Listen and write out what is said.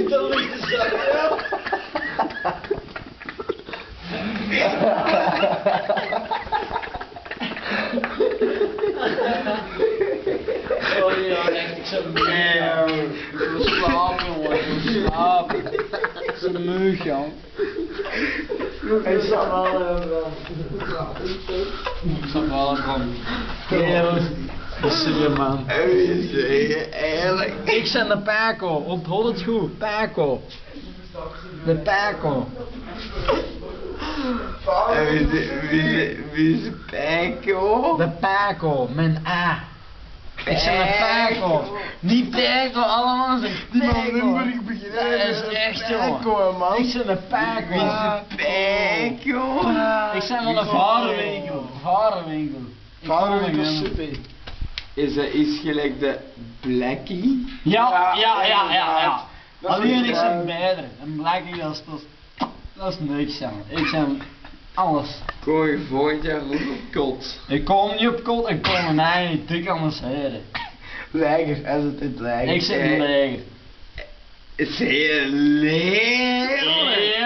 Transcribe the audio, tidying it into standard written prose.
Dat ligt de zak, ja. Oh ja, echt, ik zou ik wil slapen, jongen, ik wil slapen. Ik is een meug, jong. Ik zag wel ik zag wel een kerel. Dat is je man. Eigenlijk. Ik ben de Paco, onthoud het goed, Paco. De Paco. Wie is Paco? De Paco, mijn A. Ik ben de Paco. Niet Paco, allemaal zijn Paco. Dat is echt, jongen. Ik ben de Paco. Wie is Paco? Ik ben van de varenwinkel. Varenwinkel. Varenwinkel super. Is dat iets gelijk de Blackie? Ja. Dat is Alleen ik waar. ben beide. En Blackie, dat is niks, jongen. Ik ben alles. Kom je volgend jaar ook op kot? Ik kom niet op kot, ik kom naar niet dik aan de zijde. Leger, als het leger. Ik zit in het leger. Is hij een leger? Ja,